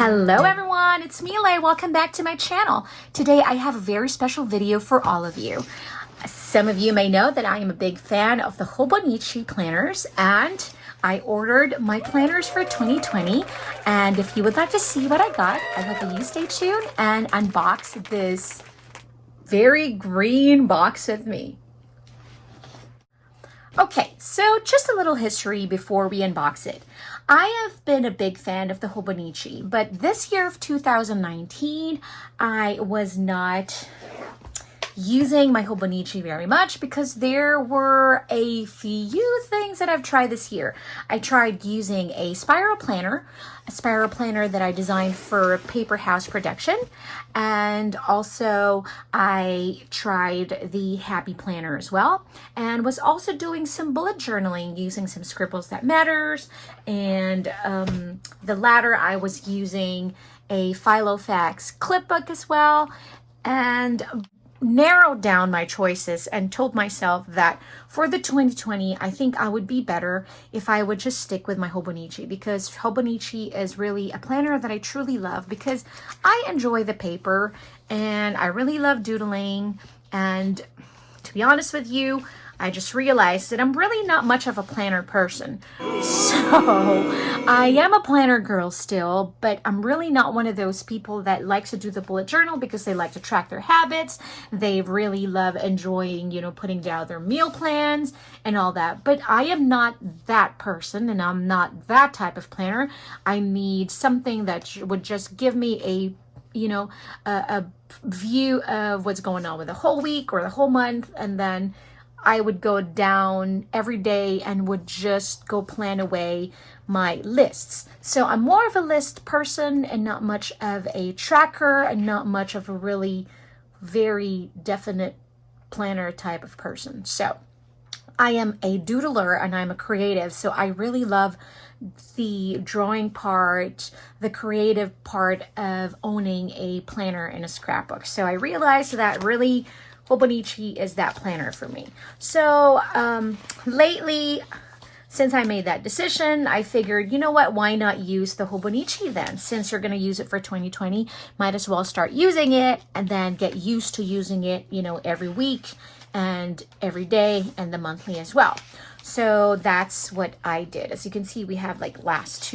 Hello everyone, it's me, Lhey. Welcome back to my channel. Today I have a very special video for all of you. Some of you may know that I am a big fan of the Hobonichi planners, and I ordered my planners for 2020. And if you would like to see what I got, I hope that you stay tuned and unbox this very green box with me. Okay, so just a little history before we unbox it. I have been a big fan of the Hobonichi, but this year of 2019, I was not using my Hobonichi very much because there were a few things that I've tried this year. I tried using a spiral planner that I designed for paper house production, and also I tried the Happy Planner as well, and was also doing some bullet journaling using some Scribbles That Matters, and the latter I was using a Filofax clipbook as well, and narrowed down my choices and told myself that for the 2020, I think I would be better if I would just stick with my Hobonichi, because Hobonichi is really a planner that I truly love because I enjoy the paper and I really love doodling. And to be honest with you, I just realized that I'm really not much of a planner person. So I am a planner girl still, but I'm really not one of those people that likes to do the bullet journal because they like to track their habits. They really love enjoying, putting down their meal plans and all that. But I am not that person, and I'm not that type of planner. I need something that would just give me a view of what's going on with the whole week or the whole month, and then I would go down every day and would just go plan away my lists. So I'm more of a list person and not much of a tracker, and not much of a really very definite planner type of person. So I am a doodler and I'm a creative. So I really love the drawing part, the creative part of owning a planner and a scrapbook. So I realized that really Hobonichi is that planner for me. So lately, since I made that decision, I figured, you know what, why not use the Hobonichi then? Since you're going to use it for 2020, might as well start using it and then get used to using it, every week and every day and the monthly as well. So that's what I did. As you can see, we have like last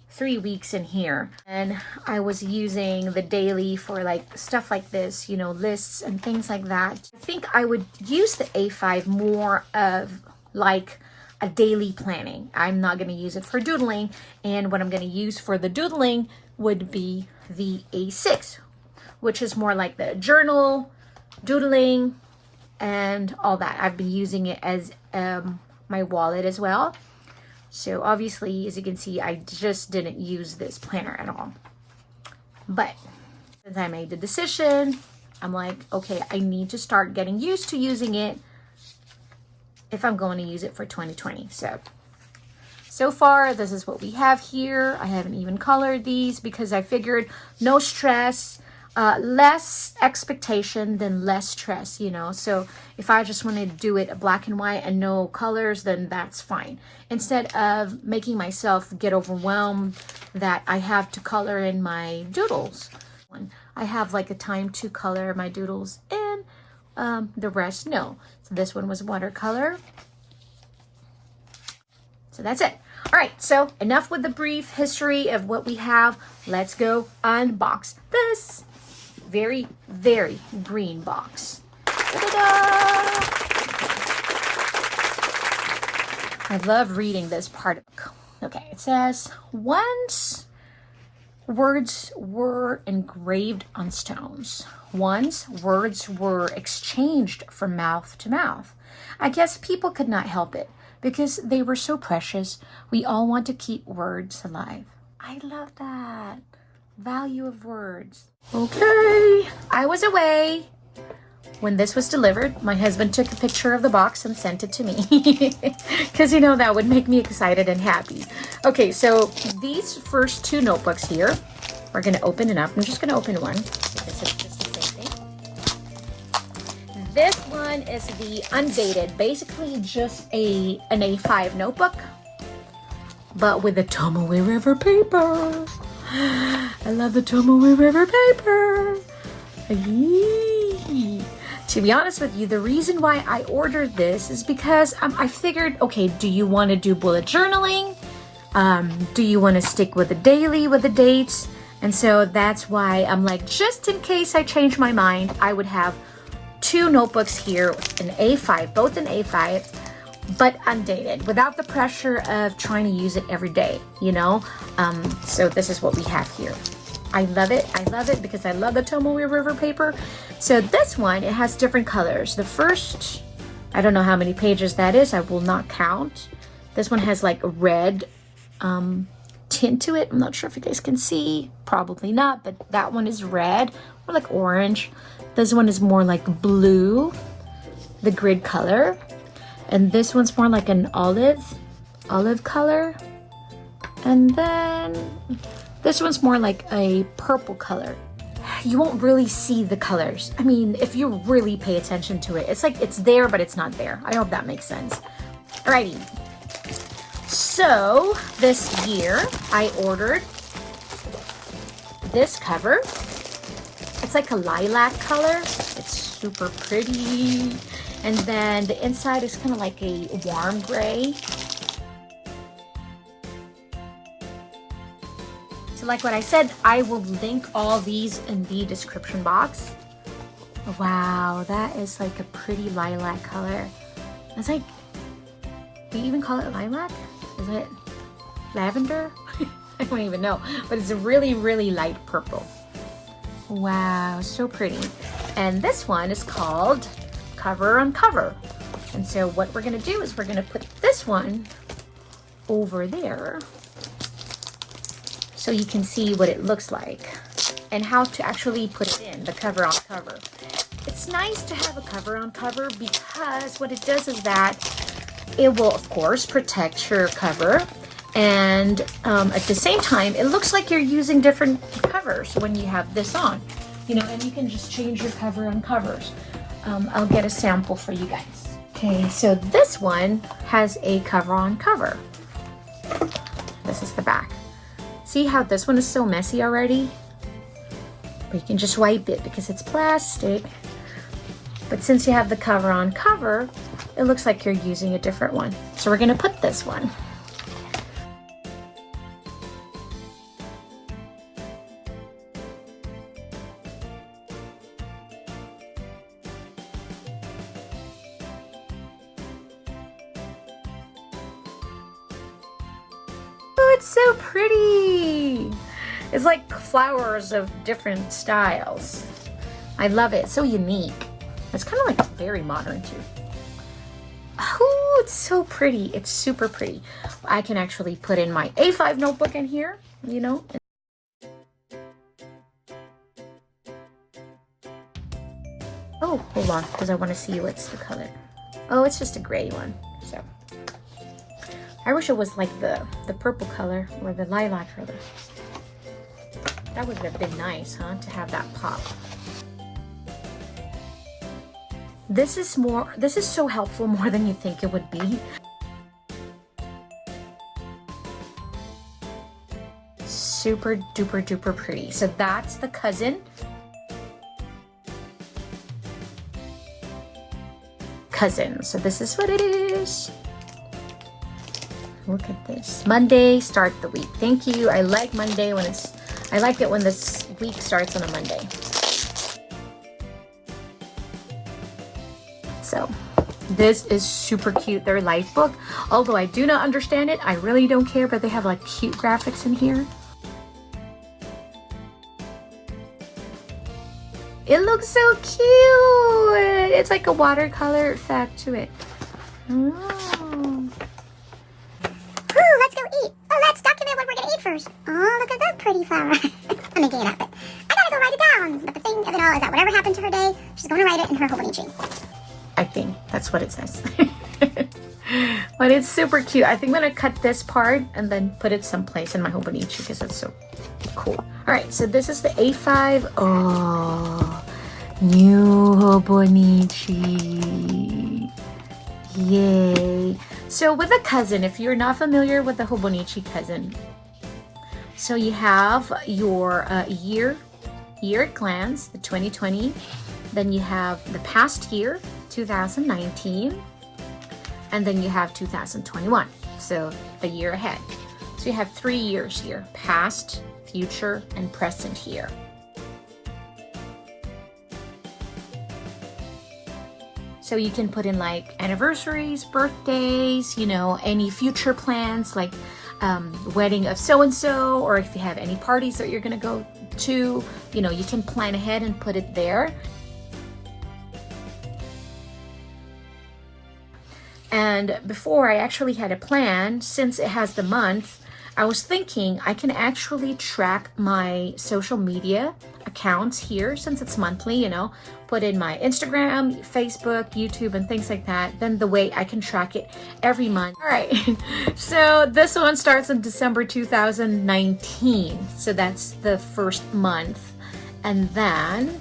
3 weeks in here, and I was using the daily for like stuff like this, lists and things like that. I think I would use the A5 more of like a daily planning. I'm not going to use it for doodling, and what I'm going to use for the doodling would be the A6, which is more like the journal, doodling, and all that. I've been using it as my wallet as well. So obviously, as you can see, I just didn't use this planner at all. But since I made the decision, I'm like, okay, I need to start getting used to using it if I'm going to use it for 2020. So far, this is what we have here. I haven't even colored these because I figured no stress, less expectation than less stress, So if I just want to do it black and white and no colors, then that's fine. Instead of making myself get overwhelmed that I have to color in my doodles. I have like a time to color my doodles in, the rest no. So this one was watercolor. So that's it. All right, so enough with the brief history of what we have. Let's go unbox this very, very green box. Ta-da-da! I love reading this part. Okay, it says, once words were engraved on stones. Once words were exchanged from mouth to mouth. I guess people could not help it because they were so precious. We all want to keep words alive. I love that. Value of words. Okay, I was away when this was delivered. My husband took a picture of the box and sent it to me because that would make me excited and happy. Okay, so these first two notebooks here, we're going to open it up. I'm just going to open one. This is just the same thing. This one is the undated, basically just an A5 notebook, but with a Tomoe River paper. I love the Tomoe River paper. Yee. To be honest with you, the reason why I ordered this is because I figured, okay, do you want to do bullet journaling? Do you want to stick with the daily, with the dates? And so that's why I'm like, just in case I change my mind, I would have 2 notebooks here, an A5, both an A5, but undated, without the pressure of trying to use it every day, you know? So this is what we have here. I love it. I love it because I love the Tomoe River paper. So this one, it has different colors. The first, I don't know how many pages that is. I will not count. This one has like a red tint to it. I'm not sure if you guys can see. Probably not, but that one is red or like orange. This one is more like blue, the grid color. And this one's more like an olive color. And then this one's more like a purple color. You won't really see the colors. I mean, if you really pay attention to it, it's like it's there, but it's not there. I hope that makes sense. Alrighty. So this year I ordered this cover. It's like a lilac color. It's super pretty. And then the inside is kind of like a warm gray. So like what I said, I will link all these in the description box. Wow, that is like a pretty lilac color. It's like, do you even call it lilac? Is it lavender? I don't even know, but it's a really, really light purple. Wow, so pretty. And this one is called Cover on Cover. And so what we're gonna do is we're gonna put this one over there so you can see what it looks like and how to actually put it in, the cover on cover. It's nice to have a cover on cover because what it does is that it will, of course, protect your cover, and at the same time, it looks like you're using different covers when you have this on, you know, and you can just change your cover on covers. I'll get a sample for you guys. Okay, so this one has a cover on cover. This is the back. See how this one is so messy already? But you can just wipe it because it's plastic. But since you have the cover on cover, it looks like you're using a different one. So we're gonna put this one. Oh, it's so pretty. It's like flowers of different styles. I love it, it's so unique. It's kind of like very modern too. Oh, it's so pretty. It's super pretty. I can actually put in my A5 notebook in here, you know. Oh, hold on, because I want to see what's the color. Oh, it's just a gray one. So I wish it was like the purple color or the lilac color. That would have been nice, huh? To have that pop. This is so helpful, more than you think it would be. Super duper duper pretty. So that's the cousin. So this is what it is. Look at this. Monday, start the week. Thank you. I like Monday when I like it when this week starts on a Monday. So this is super cute, their life book. Although I do not understand it, I really don't care, but they have like cute graphics in here. It looks so cute. It's like a watercolor effect to it. Oh. Ooh, let's go eat. Oh, let's document what we're gonna eat first. Oh, look at that pretty flower. I'm making it up, but I gotta go write it down. But the thing of it all is that whatever happened to her day, she's gonna write it in her Hobonichi. I think that's what it says. But it's super cute. I think I'm gonna cut this part and then put it someplace in my Hobonichi because it's so cool. All right, so this is the A5. Oh, new Hobonichi. Yay. So with a cousin, if you're not familiar with the Hobonichi cousin, So you have your year at glance, the 2020. Then you have the past year, 2019. And then you have 2021, so the year ahead. So you have 3 years here, past, future, and present here. So you can put in like anniversaries, birthdays, you know, any future plans like wedding of so-and-so, or if you have any parties that you're gonna go to, you know, you can plan ahead and put it there. And before I actually had a plan, since it has the month, I was thinking I can actually track my social media accounts here since it's monthly, you know, put in my Instagram, Facebook, YouTube, and things like that. Then the way I can track it every month. All right, so this one starts in December 2019. So that's the first month. And then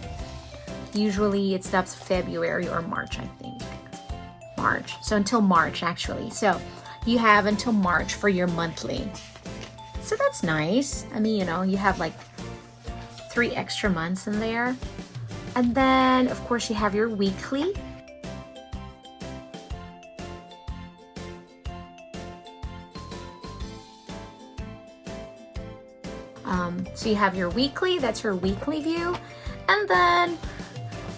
usually it stops February or March, I think. March. So until March, actually. So you have until March for your monthly. So that's nice. I mean, you know, you have like 3 extra months in there. And then, of course, you have your weekly. So you have your weekly, that's your weekly view. And then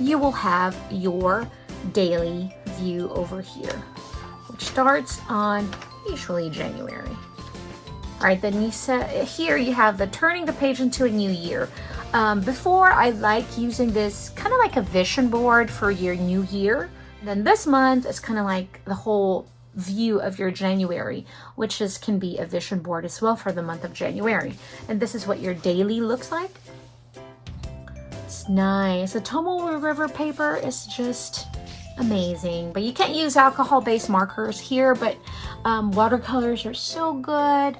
you will have your daily view over here, which starts on usually January. All right, then you set here you have the turning the page into a new year. Before, I like using this kind of like a vision board for your new year. Then this month is kind of like the whole view of your January, which can be a vision board as well for the month of January. And this is what your daily looks like. It's nice. The Tomoe River paper is just amazing, but you can't use alcohol-based markers here, but watercolors are so good.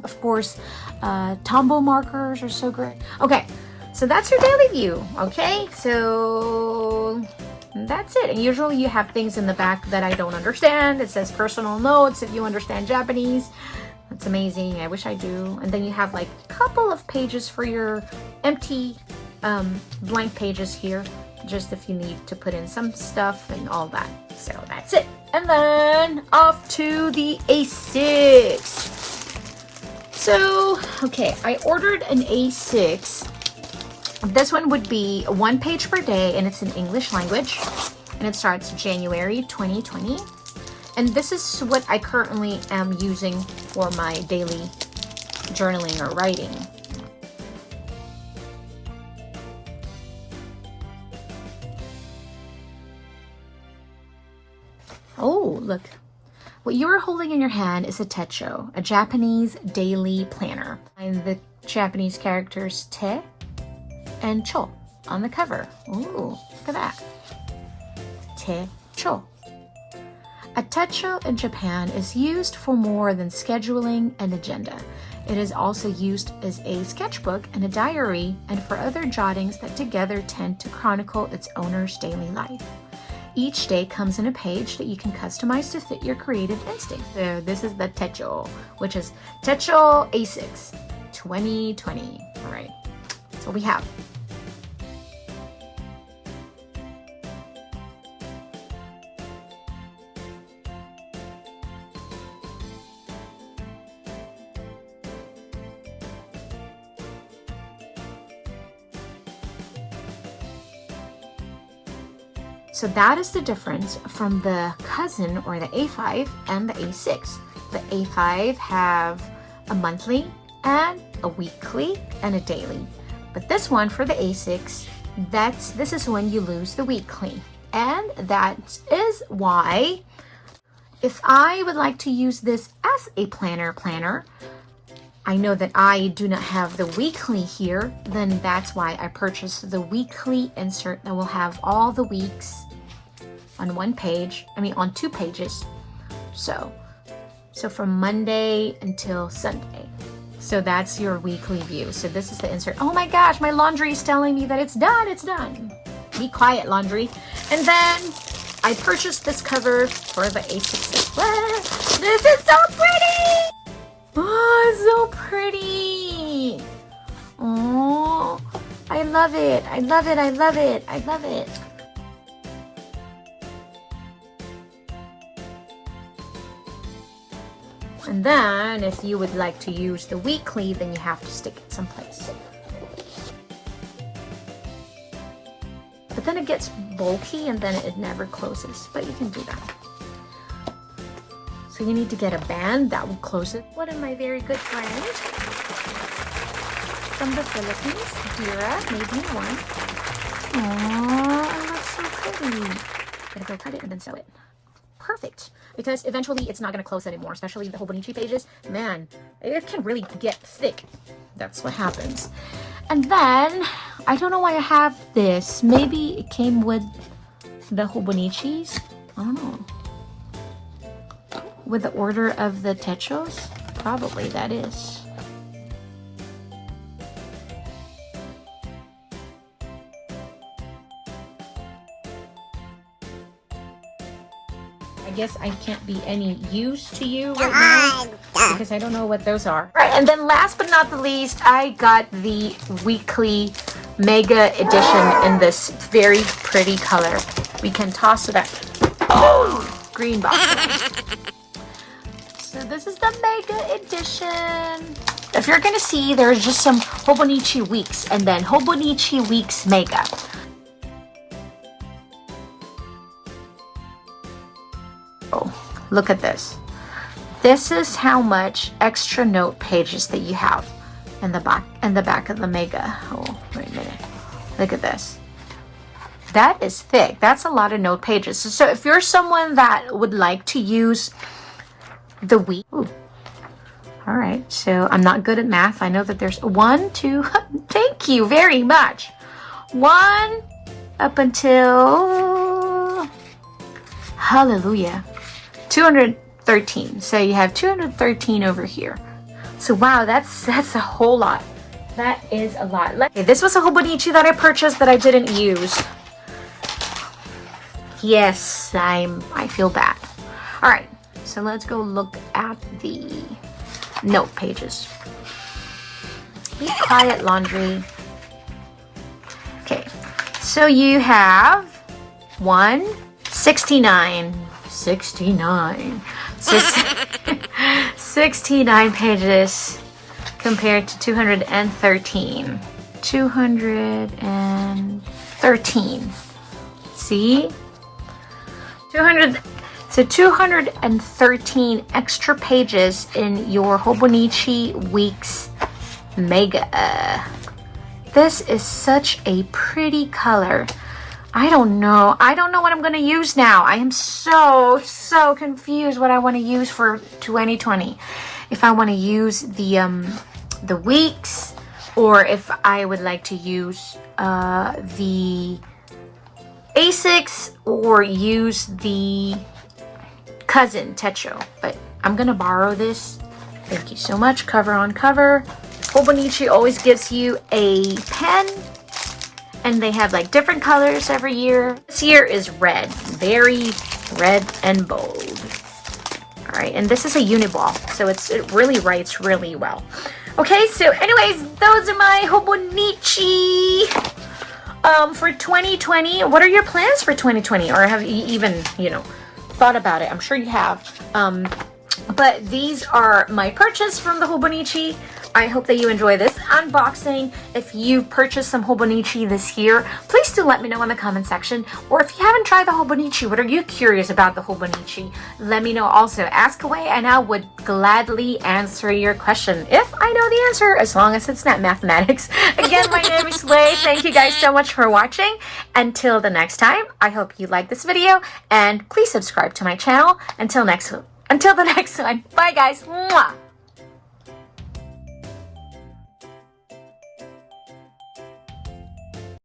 Of course, Tombow markers are so great. Okay, so that's your daily view. Okay, so that's it. And usually you have things in the back that I don't understand. It says personal notes if you understand Japanese. That's amazing. I wish I do. And then you have like a couple of pages for your empty blank pages here, just if you need to put in some stuff and all that. So that's it. And then off to the A6. So, okay, I ordered an A6. This one would be 1 page per day, and it's in English language. And it starts January 2020. And this is what I currently am using for my daily journaling or writing. Oh, look. What you are holding in your hand is a techo, a Japanese daily planner. And the Japanese characters te and cho on the cover. Ooh, look at that. Techo. A techo in Japan is used for more than scheduling and agenda. It is also used as a sketchbook and a diary, and for other jottings that together tend to chronicle its owner's daily life. Each day comes in a page that you can customize to fit your creative instinct. So this is the techo, which is Techo A6 2020. All right, that's what we have. So that is the difference from the cousin or the A5 and the A6. The A5 have a monthly and a weekly and a daily. But this one for the A6, this is when you lose the weekly. And that is why if I would like to use this as a planner, I know that I do not have the weekly here, then that's why I purchased the weekly insert that will have all the weeks on one page, on 2 pages. So from Monday until Sunday. So that's your weekly view. So this is the insert. Oh my gosh, my laundry is telling me that it's done. Be quiet, laundry. And then I purchased this cover for the A6 as well. This is so pretty! Oh, it's so pretty! love it. I love it. I love it. I love it. And then if you would like to use the weekly, then you have to stick it someplace. But then it gets bulky and then it never closes, but you can do that. So you need to get a band that will close it. One of my very good friends from the Philippines, Dira, made me one. Aww, that's so pretty. Gotta go cut it and then sew it. Perfect. Because eventually it's not going to close anymore, especially the Hobonichi pages. Man, it can really get thick. That's what happens. And then, I don't know why I have this. Maybe it came with the Hobonichis? I don't know. With the order of the techos? Probably that is. I guess I can't be any use to you right now because I don't know what those are. Right, and then last but not the least, I got the weekly mega edition in this very pretty color. We can toss it up. Oh, green box. So this is the mega edition. If you're gonna see, there's just some Hobonichi weeks and then Hobonichi weeks mega. Oh, look at this. This is how much extra note pages that you have in the back of the mega. Oh, wait a minute. Look at this. That is thick. That's a lot of note pages. So if you're someone that would like to use the week. Ooh. All right. So I'm not good at math. I know that there's 1, 2. Thank you very much. 1 up until hallelujah. 213. So you have 213 over here. So wow, that's a whole lot. That is a lot. Okay, this was a Hobonichi that I purchased that I didn't use. Yes, I feel bad. All right, so let's go look at the note pages. Be quiet, laundry. Okay, so you have 169. 69. So 69 pages compared to 213. 213. See? 213 extra pages in your Hobonichi Weeks Mega. This is such a pretty color. I don't know what I'm going to use now. I am so confused what I want to use for 2020. If I want to use the weeks or if I would like to use the A6 or use the cousin Techo. But I'm going to borrow this. Thank you so much. Cover on cover. Hobonichi always gives you a pen. And they have like different colors every year. This year is red, very red and bold. All right, and this is a uniball, so it really writes really well. Okay, so anyways, those are my Hobonichi for 2020. What are your plans for 2020? Or have you even, thought about it? I'm sure you have. But these are my purchase from the Hobonichi. I hope that you enjoy this unboxing. If you purchased some Hobonichi this year, please do let me know in the comment section. Or if you haven't tried the Hobonichi, what are you curious about the Hobonichi? Let me know also. Ask away and I would gladly answer your question if I know the answer, as long as it's not mathematics. Again, my name is Lhey. Thank you guys so much for watching. Until the next time, I hope you like this video and please subscribe to my channel. Until the next one. Bye guys. Mwah.